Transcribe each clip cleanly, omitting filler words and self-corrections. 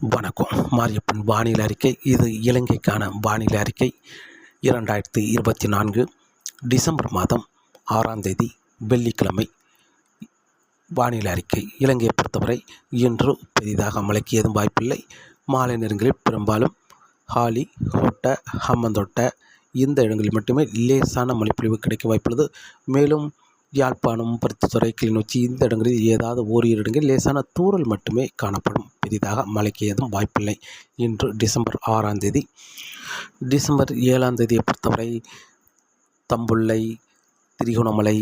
வணக்கம். மாரியப்பன் வானிலை அறிக்கை. இது இலங்கைக்கான வானிலை அறிக்கை. 2024 டிசம்பர் மாதம் 6ஆம் தேதி வெள்ளிக்கிழமை. வானிலை அறிக்கை. இலங்கையை பொறுத்தவரை இன்று பெரிதாக மழைக்கு ஏதும் வாய்ப்பில்லை. மாலை நேரங்களில் பெரும்பாலும் ஹாலி, ஹோட்ட, ஹம்மந்தோட்ட இந்த இடங்களில் மட்டுமே லேசான மழைப்பொழிவு கிடைக்க வாய்ப்புள்ளது. மேலும் யாழ்ப்பாணம், பருத்தித்துறை, கிளிநொச்சி இந்த இடங்களில் ஏதாவது ஓரிரு இடங்களில் லேசான தூறல் மட்டுமே காணப்படும். பெரிதாக மழைக்கு ஏதும் வாய்ப்பில்லை. இன்று டிசம்பர் 6ஆம் தேதி. டிசம்பர் 7ஆம் தேதியை பொறுத்தவரை தம்புள்ளை, திரிகோணமலை,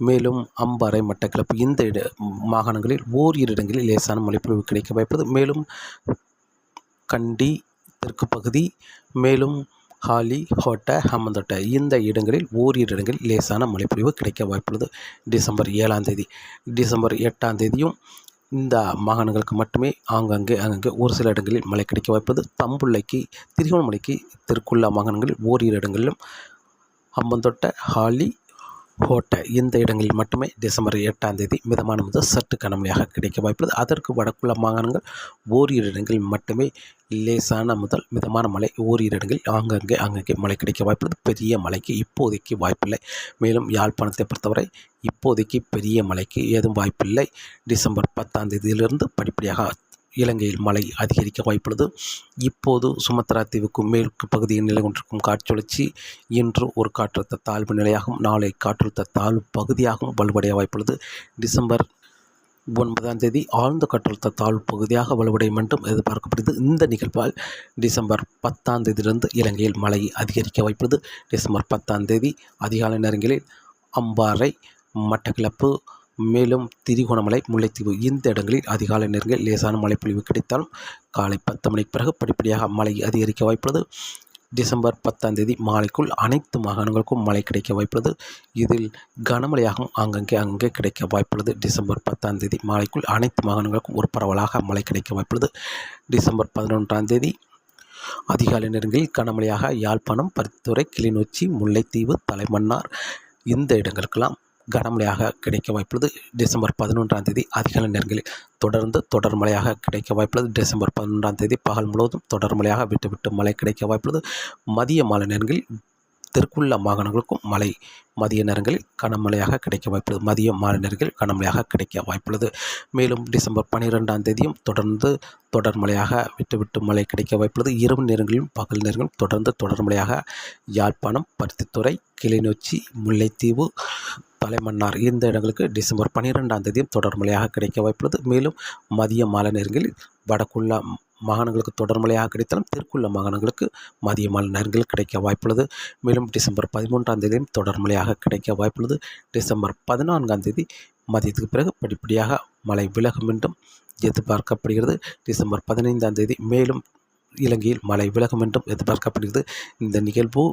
மேலும் அம்பாறை, மட்டக்களப்பு இந்த மாகாணங்களில் ஓரிரு இடங்களில் லேசான மழைப்பொழிவு கிடைக்க வாய்ப்புள்ளது. மேலும் கண்டி தெற்கு பகுதி, மேலும் ஹாலி, ஹோட்ட, ஹம்மந்தோட்ட இந்த இடங்களில் ஓரிரு இடங்களில் லேசான மழைப்பொழிவு கிடைக்க வாய்ப்புள்ளது. டிசம்பர் 7ஆம் தேதி. டிசம்பர் 8ஆம் தேதியும் இந்த மாகாணங்களுக்கு மட்டுமே அங்கங்கே ஒரு சில இடங்களில் மழை கிடைக்க வாய்ப்புள்ளது. தம்புள்ளைக்கு, திரிகோணமலைக்கு, தெற்குள்ள மாகாணங்களில் ஓரிரு இடங்களிலும், ஹம்மந்தோட்ட, ஹாலி, ஹோட்ட இந்த இடங்களில் மட்டுமே டிசம்பர் 8ஆம் தேதி மிதமான முதல் சற்று கனமழையாக கிடைக்க வாய்ப்புள்ளது. அதற்கு வடக்குள்ள மாகாணங்கள் ஓரிரு இடங்களில் மட்டுமே லேசான முதல் மிதமான மழை, ஓரிரு இடங்களில் அங்கங்கே மழை கிடைக்க வாய்ப்புள்ளது. பெரிய மழைக்கு இப்போதைக்கு வாய்ப்பில்லை. மேலும் யாழ்ப்பாணத்தை பொறுத்தவரை இப்போதைக்கு பெரிய மழைக்கு ஏதும் வாய்ப்பில்லை. டிசம்பர் 10ஆம் தேதியிலிருந்து படிப்படியாக இலங்கையில் மழை அதிகரிக்க வாய்ப்புள்ளது. இப்போது சுமத்ரா தீவுக்கு மேற்கு பகுதியில் நிலை கொண்டிருக்கும் காற்றுழற்சி இன்று ஒரு காற்றழுத்த தாழ்வு நிலையாகவும் நாளை காற்றழுத்த தாழ்வு பகுதியாகவும் வலுவடைய வாய்ப்புள்ளது. டிசம்பர் 9ஆம் தேதி ஆழ்ந்த காற்றழுத்த தாழ்வு பகுதியாக வலுவடையும் என்றும் எதிர்பார்க்கப்படுகிறது. இந்த நிகழ்வால் டிசம்பர் 10ஆம் தேதியிலிருந்து இலங்கையில் மழை அதிகரிக்க வாய்ப்புள்ளது. டிசம்பர் 10ஆம் தேதி அதிகாலை நேரங்களில் அம்பாறை, மட்டக்களப்பு, மேலும் திரிகோணமலை, முல்லைத்தீவு இந்த இடங்களில் அதிகாலை நேரங்களில் லேசான மழைப்பொழிவு கிடைத்தாலும் காலை 10 மணிக்கு பிறகு படிப்படியாக மழை அதிகரிக்க வாய்ப்புள்ளது. டிசம்பர் 10ஆம் தேதி மாலைக்குள் அனைத்து மாகாணங்களுக்கும் மழை கிடைக்க வாய்ப்புள்ளது. இதில் கனமழையாகவும் அங்கங்கே கிடைக்க வாய்ப்புள்ளது. டிசம்பர் 10ஆம் தேதி மாலைக்குள் அனைத்து மாகாணங்களுக்கும் ஒரு பரவலாக மழை கிடைக்க வாய்ப்புள்ளது. டிசம்பர் 11ஆம் தேதி அதிகாலை நேரங்களில் கனமழையாக யாழ்ப்பாணம், பருத்தித்துறை, கிளிநொச்சி, முல்லைத்தீவு, தலைமன்னார் இந்த இடங்களுக்கெல்லாம் கனமழையாக கிடைக்க வாய்ப்புள்ளது. டிசம்பர் 11ஆம் தேதி அதிகாலை நேரங்களில் தொடர் மழையாக கிடைக்க வாய்ப்புள்ளது. டிசம்பர் 11ஆம் தேதி பகல் முழுவதும் தொடர் மழையாக விட்டு மழை கிடைக்க வாய்ப்புள்ளது. மதிய மாலை நேரங்களில் தெற்குள்ள மாகாணங்களுக்கும் மழை மதிய நேரங்களில் கனமழையாக கிடைக்க வாய்ப்புள்ளது. மதிய மாலை நேரங்களில் கனமழையாக கிடைக்க வாய்ப்புள்ளது. மேலும் டிசம்பர் 12ஆம் தேதியும் தொடர் மழையாக விட்டு மழை கிடைக்க வாய்ப்புள்ளது. இரவு நேரங்களிலும் பகல் நேரங்களும் தொடர் மழையாக யாழ்ப்பாணம், பருத்தித்துறை, கிளிநொச்சி, முல்லைத்தீவு, தலைமன்னார் இந்த இடங்களுக்கு டிசம்பர் 12ஆம் தேதியும் தொடர் மழையாக கிடைக்க வாய்ப்புள்ளது. மேலும் மதிய மாலை நேரங்களில் வடக்குள்ள மாகாணங்களுக்கு தொடர் மழையாக கிடைத்தாலும் தெற்குள்ள மாகாணங்களுக்கு மதிய மாலை நேரங்களில் கிடைக்க வாய்ப்புள்ளது. மேலும் டிசம்பர் 13ஆம் தேதியும் தொடர் மழையாக கிடைக்க வாய்ப்புள்ளது. டிசம்பர் 14ஆம் தேதி மதியத்துக்கு பிறகு படிப்படியாக மழை விலகும் என்றும் எதிர்பார்க்கப்படுகிறது. டிசம்பர் 15ஆம் தேதி மேலும் இலங்கையில் மழை விலகும் என்றும் எதிர்பார்க்கப்படுகிறது. இந்த நிகழ்வு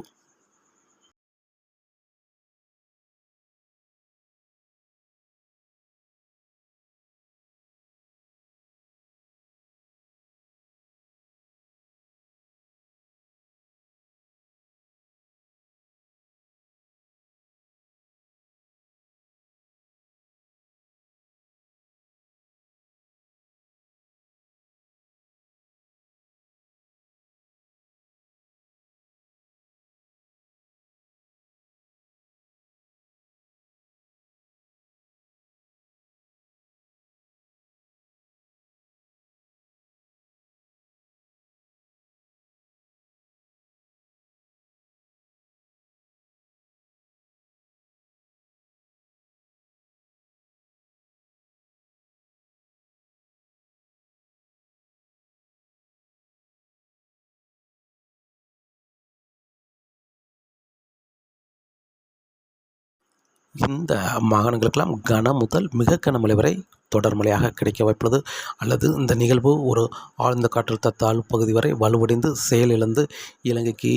இந்த மாகாணங்களுக்கெல்லாம் கன முதல் மிக கனமழை வரை தொடர் மழையாக கிடைக்க வாய்ப்புள்ளது. அல்லது இந்த நிகழ்வு ஒரு ஆழ்ந்த காற்றழுத்த தாழ்வு பகுதி வரை வலுவடைந்து செயலிழந்து இலங்கைக்கு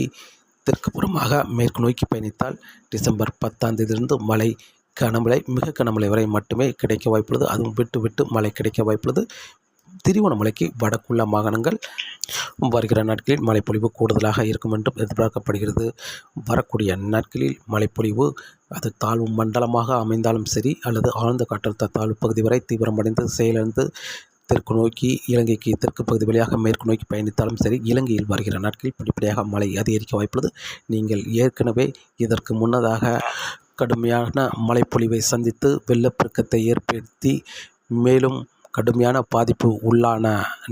தெற்கு புறமாக மேற்கு நோக்கி பயணித்தால் டிசம்பர் 10ஆம் தேதியிலிருந்து மழை கனமழை மிக கனமழை வரை மட்டுமே கிடைக்க வாய்ப்புள்ளது. அதுவும் விட்டு மழை கிடைக்க வாய்ப்புள்ளது. திரிகோணமலைக்கு வடக்குள்ள மாகாணங்கள் வருகிற நாட்களில் மழைப்பொழிவு கூடுதலாக இருக்கும் என்றும் எதிர்பார்க்கப்படுகிறது. வரக்கூடிய நாட்களில் மழைப்பொழிவு அது தாழ்வு மண்டலமாக அமைந்தாலும் சரி அல்லது ஆழ்ந்த காற்றழுத்த தாழ்வு பகுதி வரை தீவிரமடைந்து செயலிழந்து தெற்கு நோக்கி இலங்கைக்கு தெற்கு பகுதி வழியாக மேற்கு நோக்கி பயணித்தாலும் சரி, இலங்கையில் வருகிற நாட்களில் படிப்படியாக மழை அதிகரிக்க வாய்ப்புள்ளது. நீங்கள் ஏற்கனவே இதற்கு முன்னதாக கடுமையான மழைப்பொழிவை சந்தித்து வெள்ளப்பெருக்கத்தை ஏற்படுத்தி மேலும் கடுமையான பாதிப்பு உள்ளான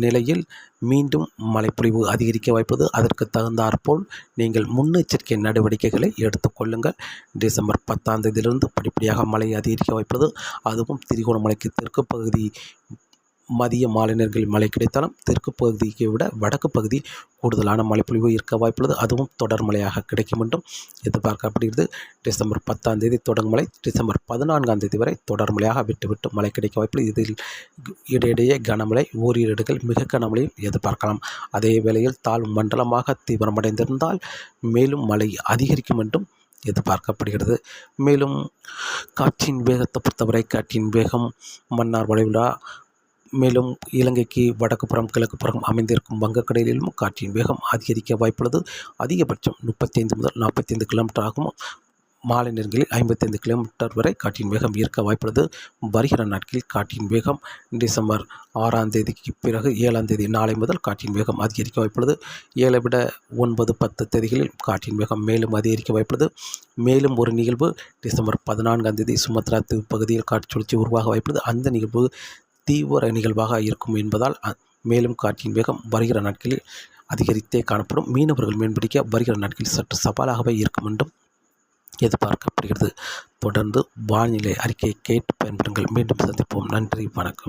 நிலையில் மீண்டும் மழைப்பொழிவு அதிகரிக்க வாய்ப்புள்ளது. அதற்கு தகுந்தாற்போல் நீங்கள் முன்னெச்சரிக்கை நடவடிக்கைகளை எடுத்துக்கொள்ளுங்கள். டிசம்பர் 10ஆம் தேதியிலிருந்து படிப்படியாக மழை அதிகரிக்க வாய்ப்புள்ளது. அதுவும் திரிகோணமலைக்கு தெற்கு பகுதி மதிய மாலை நேரங்களில் மழை கிடைத்தாலும் தெற்கு பகுதியை விட வடக்கு பகுதி கூடுதலான மழைப்பொழிவு இருக்க வாய்ப்புள்ளது. அதுவும் தொடர் மழையாக கிடைக்கும் என்றும் எதிர்பார்க்கப்படுகிறது. டிசம்பர் 10ஆம் தேதி தொடங்கும் மழை டிசம்பர் 14ஆம் தேதி வரை தொடர் மழையாக விட்டு மழை கிடைக்க வாய்ப்புள்ளது. இதில் இடையிடையே கனமழை, ஓரிரு இடங்கள் மிக கனமழையும் எதிர்பார்க்கலாம். அதே வேளையில் தாழ்வு மண்டலமாக தீவிரமடைந்திருந்தால் மேலும் மழை அதிகரிக்கும் என்றும் எதிர்பார்க்கப்படுகிறது. மேலும் காற்றின் வேகத்தை பொறுத்தவரை காற்றின் வேகம் மன்னார் வளைகுடா மேலும் இலங்கைக்கு வடக்கு புறம் கிழக்கு புறம் அமைந்திருக்கும் வங்கக்கடலிலும் காற்றின் வேகம் அதிகரிக்க வாய்ப்புள்ளது. அதிகபட்சம் 35 முதல் 45 கிலோமீட்டர் ஆகும். மாலை நேரங்களில் 55 கிலோமீட்டர் வரை காற்றின் வேகம் இருக்க வாய்ப்புள்ளது. வருகிற நாட்களில் காற்றின் வேகம் டிசம்பர் 6ஆம் தேதிக்கு பிறகு 7ஆம் தேதி நாளை முதல் காற்றின் வேகம் அதிகரிக்க வாய்ப்புள்ளது. 7 விட 9, 10 தேதிகளில் காற்றின் வேகம் மேலும் அதிகரிக்க வாய்ப்புள்ளது. மேலும் ஒரு நிகழ்வு டிசம்பர் 14ஆம் தேதி சுமத்ரா தீவு பகுதியில் காற்று சுழற்சி உருவாக வாய்ப்புள்ளது. அந்த நிகழ்வு தீவிர நிகழ்வாக இருக்கும் என்பதால் மேலும் காற்றின் வேகம் வருகிற நாட்களில் அதிகரித்தே காணப்படும். மீனவர்கள் மீன்பிடிக்க வருகிற நாட்களில் சற்று சவாலாகவே இருக்கும் என்றும் எதிர்பார்க்கப்படுகிறது. தொடர்ந்து வானிலை அறிக்கையை கேட்டு பயன்பெறுங்கள். மீண்டும் சந்திப்போம். நன்றி, வணக்கம்.